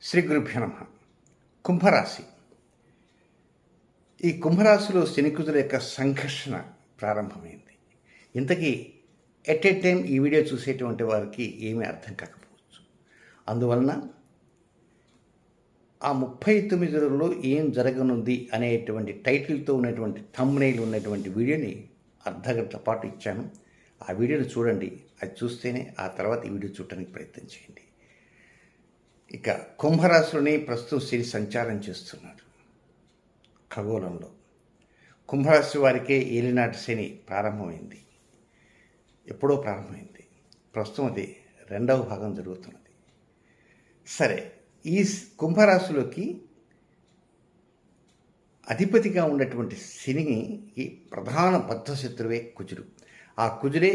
శ్రీ గురుభ్యో నమః. కుంభరాశి. ఈ కుంభరాశిలో శనికుజుల యొక్క సంఘర్షణ ప్రారంభమైంది. ఇంతకీ ఎట్ ఏ టైం ఈ వీడియో చూసేటువంటి వారికి ఏమీ అర్థం కాకపోవచ్చు. అందువలన ఆ 39 రోజుల్లో ఏం జరగనుంది అనేటువంటి టైటిల్తో ఉన్నటువంటి థంబ్నెయిల్ ఉన్నటువంటి వీడియోని అర్ధగంట పాటు ఇచ్చాను. ఆ వీడియోని చూడండి. అది చూస్తేనే ఆ తర్వాత ఈ వీడియో చూడటానికి ప్రయత్నం చేయండి. ఇక కుంభరాశిలోనే ప్రస్తుతం శని సంచారం చేస్తున్నాడు ఖగోళంలో. కుంభరాశి వారికే ఏలినాటి శని ప్రారంభమైంది. ఎప్పుడో ప్రారంభమైంది. ప్రస్తుతం అది రెండవ భాగం జరుగుతున్నది. సరే, ఈ కుంభరాశిలోకి అధిపతిగా ఉన్నటువంటి శనికి ప్రధాన బద్ధశత్రువే కుజుడు. ఆ కుజుడే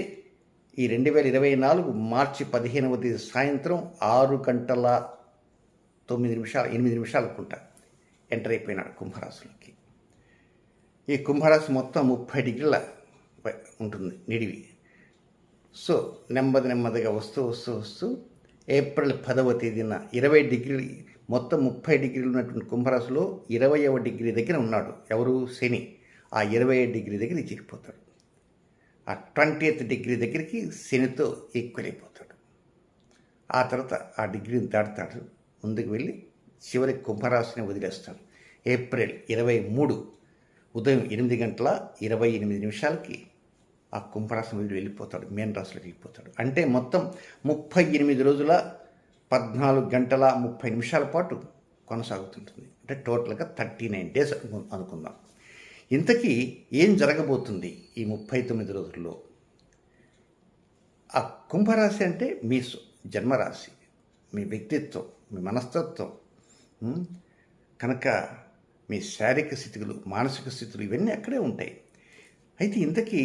ఈ 2024 మార్చి 15వ తేదీ సాయంత్రం 6:08 అనుకుంటా ఎంటర్ అయిపోయినాడు కుంభరాశిలోకి. ఈ కుంభరాశి మొత్తం 30 డిగ్రీల ఉంటుంది నిడివి. సో నెమ్మదిగా వస్తూ ఏప్రిల్ 10వ తేదీన 20 డిగ్రీలు, మొత్తం 30 డిగ్రీలు ఉన్నటువంటి కుంభరాశిలో 20వ డిగ్రీ దగ్గర ఉన్నాడు. ఎవరు? శని. ఆ 20 డిగ్రీ దగ్గర చిక్కిపోతాడు. ఆ 20th డిగ్రీ దగ్గరికి శనితో ఈక్వల్ అయిపోతాడు. ఆ తర్వాత ఆ డిగ్రీని దాటుతాడు, ముందుకు వెళ్ళి చివరి కుంభరాశిని వదిలేస్తాడు. ఏప్రిల్ 23 ఉదయం 8:28 ఆ కుంభరాశిని వదిలి వెళ్ళిపోతాడు, మీన రాశిలోకి వెళ్ళిపోతాడు. అంటే మొత్తం 38 రోజుల 14 గంటల 30 నిమిషాల పాటు కొనసాగుతుంటుంది. అంటే టోటల్గా 39 డేస్ అనుకుందాం. ఇంతకీ ఏం జరగబోతుంది ఈ 39 రోజుల్లో? ఆ కుంభరాశి అంటే మీ జన్మరాశి, మీ వ్యక్తిత్వం, మీ మనస్తత్వం, కనుక మీ శారీరక స్థితులు, మానసిక స్థితులు ఇవన్నీ అక్కడే ఉంటాయి. అయితే ఇంతకీ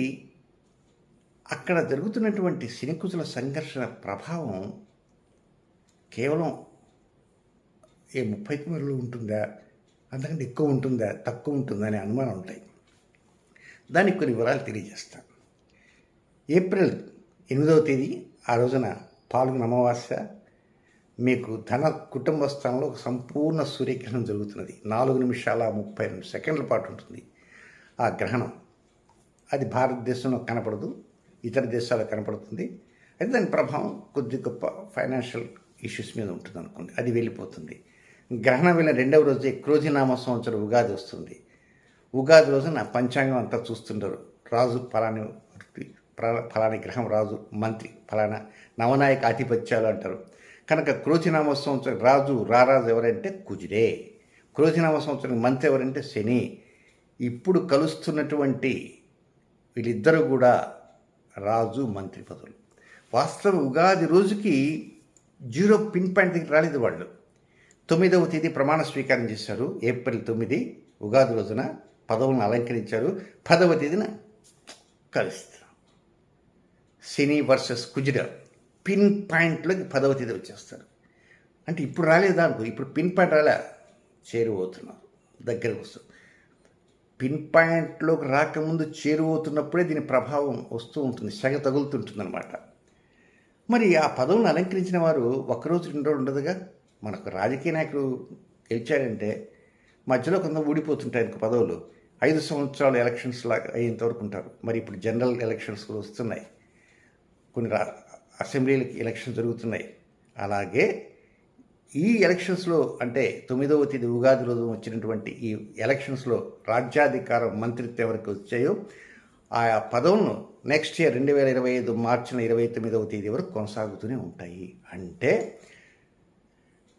అక్కడ జరుగుతున్నటువంటి శనికుజుల సంఘర్షణ ప్రభావం కేవలం 39 రోజులు ఉంటుందా, అంతకంటే ఎక్కువ ఉంటుందా, తక్కువ ఉంటుందా అనే అనుమానం ఉంటాయి. దానికి కొన్ని వివరాలు తెలియజేస్తాను. ఏప్రిల్ 8వ తేదీ ఆ రోజున పాల్గొన అమావాస్య. మీకు ధన కుటుంబ స్థానంలో ఒక సంపూర్ణ సూర్యగ్రహణం జరుగుతున్నది. 4:32 పాటు ఉంటుంది ఆ గ్రహణం. అది భారతదేశంలో కనపడదు, ఇతర దేశాల్లో కనపడుతుంది. అయితే దాని ప్రభావం కొద్ది గొప్ప ఫైనాన్షియల్ ఇష్యూస్ మీద ఉంటుంది అనుకోండి. అది వెళ్ళిపోతుంది. గ్రహణం వెళ్ళిన 2వ రోజే క్రోధినామ సంవత్సరం ఉగాది వస్తుంది. ఉగాది రోజున పంచాంగం అంతా చూస్తుంటారు. రాజు ఫలాని గ్రహం రాజు, మంత్రి ఫలానా, నవనాయక ఆధిపత్యాలు అంటారు. కనుక క్రోధినామ సంవత్సరం రారాజు ఎవరంటే కుజుడే. క్రోధినామ సంవత్సరం మంత్రి ఎవరంటే శని. ఇప్పుడు కలుస్తున్నటువంటి వీళ్ళిద్దరూ కూడా రాజు మంత్రి పదవులు. వాస్తవ ఉగాది రోజుకి 0 పిన్ పాయింట్ దగ్గర రాలేదు వాళ్ళు. 9వ తేదీ ప్రమాణ స్వీకారం చేశారు. ఏప్రిల్ 9 ఉగాది రోజున పదవులను అలంకరించారు. 10వ తేదీన కలుస్తారు. శని వర్సెస్ కుజుడ పిన్ పాయింట్లోకి 10వ తేదీ వచ్చేస్తారు. అంటే ఇప్పుడు రాలేదు అనుకో, ఇప్పుడు పిన్ పాయింట్ రాలే, చేరువవుతున్నారు, దగ్గరకు వస్తుంది. పిన్ పాయింట్లోకి రాకముందు చేరువవుతున్నప్పుడే దీని ప్రభావం వస్తూ ఉంటుంది, సెగ తగులుతుంటుంది అనమాట. మరి ఆ పదవులను అలంకరించిన వారు ఒక్కరోజు 2 రోజులు ఉండదుగా. మనకు రాజకీయ నాయకులు గెలిచారంటే మధ్యలో కొంత ఊడిపోతుంటాయి పదవులు. 5 సంవత్సరాలు ఎలక్షన్స్ లాగా అయ్యేంతవరకు ఉంటారు. మరి ఇప్పుడు జనరల్ ఎలక్షన్స్ కూడా వస్తున్నాయి, కొన్ని అసెంబ్లీలకి ఎలక్షన్స్ జరుగుతున్నాయి. అలాగే ఈ ఎలక్షన్స్లో, అంటే 9వ తేదీ ఉగాది రోజు వచ్చినటువంటి ఈ ఎలక్షన్స్లో రాజ్యాధికారం, మంత్రిత్వం ఎవరికి వచ్చాయో ఆయా పదవులను నెక్స్ట్ ఇయర్ 2025 మార్చి 29వ తేదీ వరకు కొనసాగుతూనే ఉంటాయి. అంటే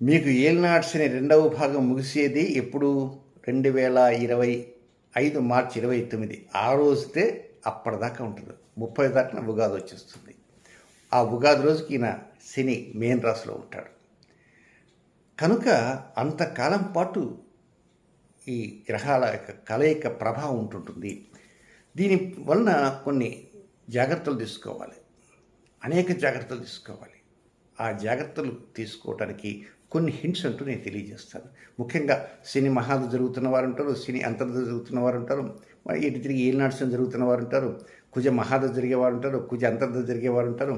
మీకు ఏలినాటి శని 2వ భాగం ముగిసేది ఎప్పుడు? 2025 మార్చి 29 ఆ రోజుతే అప్పటిదాకా ఉంటుంది. 30 దాకా ఉగాది వచ్చేస్తుంది. ఆ ఉగాది రోజుకి ఈయన శని మీన రాశిలో ఉంటాడు. కనుక అంతకాలం పాటు ఈ గ్రహాల యొక్క కలయిక ప్రభావం ఉంటుంటుంది. దీని వలన కొన్ని జాగ్రత్తలు తీసుకోవాలి, అనేక జాగ్రత్తలు తీసుకోవాలి. ఆ జాగ్రత్తలు తీసుకోవటానికి కొన్ని హింట్స్ అంటూ నేను తెలియజేస్తాను. ముఖ్యంగా శని మహాద జరుగుతున్న వారు ఉంటారు, శని అంతర్దశ జరుగుతున్న వారు ఉంటారు, ఇటు తిరిగి ఏలినాటి శని జరుగుతున్న వారు ఉంటారు, కుజ మహాద జరిగేవారు ఉంటారు, కుజ అంతర్దశ జరిగేవారు ఉంటారు.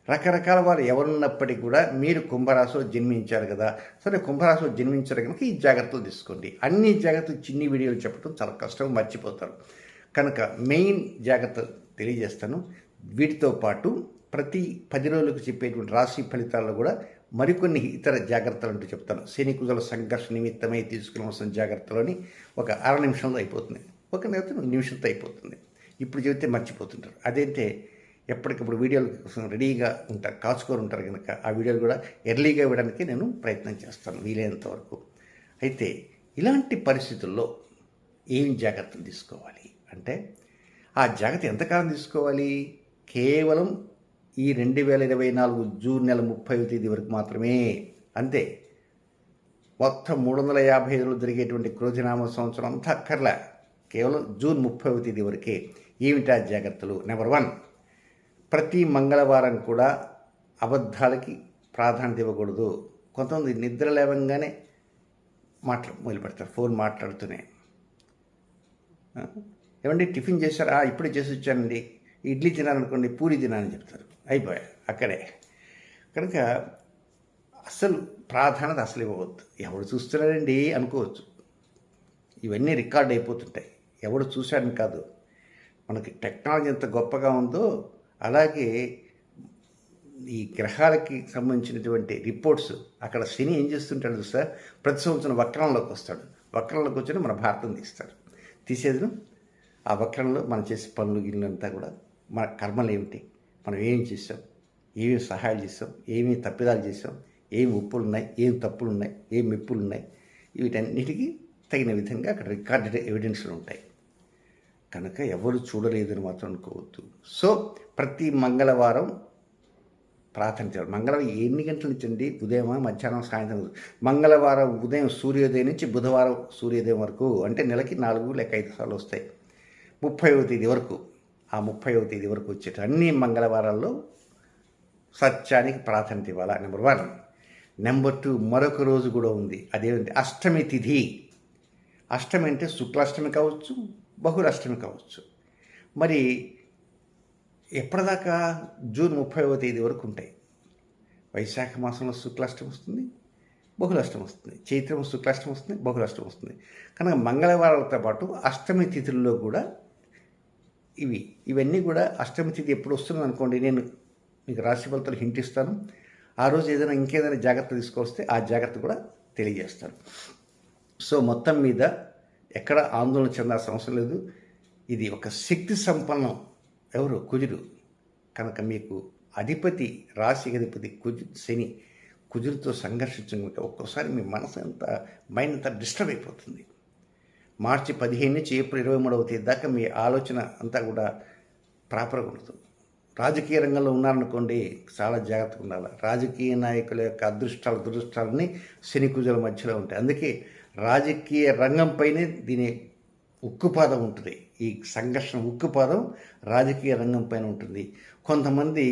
రకరకాల వారు ఎవరున్నప్పటికీ కూడా మీరు కుంభరాశిలో జన్మించారు కదా, సరే కుంభరాశిలో జన్మించారు కనుక ఈ జాగ్రత్తలు తీసుకోండి. అన్ని జాగ్రత్తలు చిన్ని వీడియోలు చెప్పడం చాలా కష్టం, మర్చిపోతారు. కనుక మెయిన్ జాగ్రత్త తెలియజేస్తాను. వీటితో పాటు ప్రతి 10 రోజులకు చెప్పేటువంటి రాశి ఫలితాల్లో కూడా మరికొన్ని ఇతర జాగ్రత్తలు అంటూ చెప్తాను. శని కుజుల సంఘర్షణ నిమిత్తమై తీసుకునవలసిన జాగ్రత్తలని ఒక అర నిమిషంలో అయిపోతుంది, ఒక నిమిషంతో అయిపోతుంది. ఇప్పుడు చెబితే మర్చిపోతుంటారు. అదైతే ఎప్పటికప్పుడు వీడియోల కోసం రెడీగా ఉంటారు, కాచుకొని ఉంటారు కనుక ఆ వీడియోలు కూడా ఎర్లీగా ఇవ్వడానికి నేను ప్రయత్నం చేస్తాను వీలైనంత వరకు. అయితే ఇలాంటి పరిస్థితుల్లో ఏం జాగ్రత్తలు తీసుకోవాలి అంటే, ఆ జాగ్రత్త ఎంతకాలం తీసుకోవాలి? కేవలం ఈ 2024 జూన్ నెల 30వ తేదీ వరకు మాత్రమే, అంతే. మొత్తం 355 రోజులు జరిగేటువంటి క్రోధినామ సంవత్సరం అంతా అక్కర్లే, కేవలం జూన్ 30వ తేదీ వరకే. ఏమిటా జాగ్రత్తలు? నెంబర్ 1, ప్రతి మంగళవారం కూడా అబద్ధాలకి ప్రాధాన్యత ఇవ్వకూడదు. కొంతమంది నిద్ర లేవంగానే మొదలు పెడతారు, ఫోన్ మాట్లాడుతూనే. ఏమండి టిఫిన్ చేశారా? ఇప్పుడే చేసి వచ్చానండి. ఇడ్లీ తినాలనుకోండి, పూరి తినాలని చెప్తారు, అయిపోయా అక్కడే. కనుక అసలు ప్రాధాన్యత అసలు ఇవ్వవద్దు. ఎవడు చూస్తున్నాడండి అనుకోవచ్చు, ఇవన్నీ రికార్డ్ అయిపోతుంటాయి. ఎవడు చూశాడని కాదు, మనకి టెక్నాలజీ ఎంత గొప్పగా ఉందో అలాగే ఈ గ్రహాలకి సంబంధించినటువంటి రిపోర్ట్స్, అక్కడ శని ఏం చేస్తుంటాడు చూస్తా, ప్రతి సంవత్సరం వక్రంలోకి వస్తాడు. వక్రంలోకి వచ్చి మన భారతం తీస్తాడు. తీసేది ఆ వక్రంలో మనం చేసే పనులు గిన్నెలు అంతా కూడా మన కర్మలు ఏమిటి, మనం ఏం చేసాం, ఏమేమి సహాయాలు చేసాం, ఏమేమి తప్పిదాలు చేసాం, ఏమి ఉప్పులు ఉన్నాయి, ఏం తప్పులు ఉన్నాయి, ఏం మెప్పులు ఉన్నాయి, వీటన్నిటికీ తగిన విధంగా అక్కడ రికార్డెడ్ ఎవిడెన్స్లు ఉంటాయి. కనుక ఎవరు చూడలేదని మాత్రం అనుకోవద్దు. సో ప్రతి మంగళవారం ప్రార్థన. మంగళవారం ఎన్ని గంటల నుంచి అండి? ఉదయం, మధ్యాహ్నం, సాయంత్రం. మంగళవారం ఉదయం సూర్యోదయం నుంచి బుధవారం సూర్యోదయం వరకు, అంటే నెలకి 4 లేక 5 సార్లు వస్తాయి. 30వ తేదీ వరకు, ఆ 30వ తేదీ వరకు వచ్చేట అన్ని మంగళవారాల్లో సత్యానికి ప్రాధాన్యత ఇవ్వాలా, నెంబర్ 1. నెంబర్ 2, మరొక రోజు కూడా ఉంది. అదేంటి? అష్టమి తిథి. అష్టమి అంటే శుక్లాష్టమి కావచ్చు, బహుళాష్టమి కావచ్చు. మరి ఎప్పటిదాకా? జూన్ 30వ తేదీ వరకు ఉంటాయి. వైశాఖ మాసంలో శుక్లాష్టమి వస్తుంది, బహుళాష్టమి వస్తుంది. చైత్రం శుక్లాష్టమి వస్తుంది, బహుళాష్టమి వస్తుంది. కనుక మంగళవారాలతో పాటు అష్టమి తిథుల్లో కూడా ఇవన్నీ కూడా అష్టమి తిథి ఎప్పుడు వస్తుంది అనుకోండి, నేను మీకు రాశి ఫలితాలు హింట్ ఇస్తాను. ఆ రోజు ఏదైనా ఇంకేదైనా జాగ్రత్త తీసుకొస్తే ఆ జాగ్రత్త కూడా తెలియజేస్తాను. సో మొత్తం మీద ఎక్కడ ఆందోళన చెందాల్సిన అవసరం లేదు. ఇది ఒక శక్తి సంపన్నం. ఎవరు? కుజుడు. కనుక మీకు అధిపతి, రాశి అధిపతి శని కుజుడితో సంఘర్షించడం కనుక ఒక్కోసారి మీ మనసు అంతా, మైండ్ అంతా డిస్టర్బ్ అయిపోతుంది. మార్చి 15 నుంచి ఏప్రిల్ 23వ తేదీ దాకా మీ ఆలోచన అంతా కూడా ప్రాపర్గా ఉండదు. రాజకీయ రంగంలో ఉన్నారనుకోండి, చాలా జాగ్రత్తగా ఉండాలి. రాజకీయ నాయకుల యొక్క అదృష్టాలు దురదృష్టాలన్నీ శని కుజుల మధ్యలో ఉంటాయి. అందుకే రాజకీయ రంగంపైనే దీని ఉక్కుపాదం ఉంటుంది. ఈ సంఘర్షణ ఉక్కుపాదం రాజకీయ రంగం పైన ఉంటుంది. కొంతమంది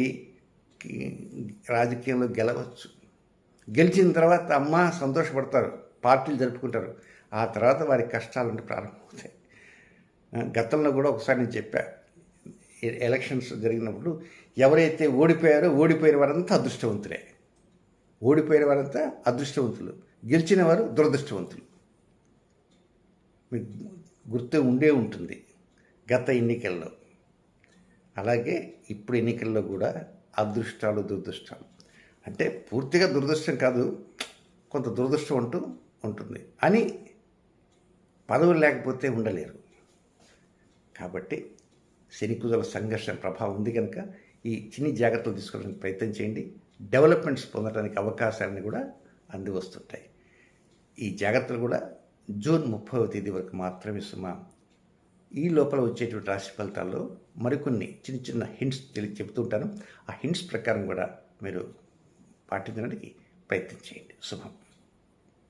రాజకీయంలో గెలవచ్చు, గెలిచిన తర్వాత అమ్మ సంతోషపడతారు, పార్టీలు జరుపుకుంటారు. ఆ తర్వాత వారి కష్టాలు ప్రారంభమవుతాయి. గతంలో కూడా ఒకసారి నేను చెప్పా, ఎలక్షన్స్ జరిగినప్పుడు ఎవరైతే ఓడిపోయిన వారంతా అదృష్టవంతులే, ఓడిపోయిన వారంతా అదృష్టవంతులు, గెలిచిన వారు దురదృష్టవంతులు. మీకు గుర్తు ఉండే ఉంటుంది గత ఎన్నికల్లో. అలాగే ఇప్పుడు ఎన్నికల్లో కూడా అదృష్టాలు దురదృష్టాలు, అంటే పూర్తిగా దురదృష్టం కాదు, కొంత దురదృష్టం అంటూ ఉంటుంది. అని పదవులు లేకపోతే ఉండలేరు. కాబట్టి శని కుజుల సంఘర్షణ ప్రభావం ఉంది కనుక ఈ చిన్ని జాగ్రత్తలు తీసుకోవడానికి ప్రయత్నం చేయండి. డెవలప్మెంట్స్ పొందడానికి అవకాశాలను కూడా అంది వస్తుంటాయి. ఈ జాగ్రత్తలు కూడా జూన్ 30వ తేదీ వరకు మాత్రమే సుమా. ఈ లోపల వచ్చేటువంటి రాశి ఫలితాల్లో మరికొన్ని చిన్న చిన్న హింట్స్ చెబుతుంటాను. ఆ హింట్స్ ప్రకారం కూడా మీరు పాటించడానికి ప్రయత్నం చేయండి. శుభం.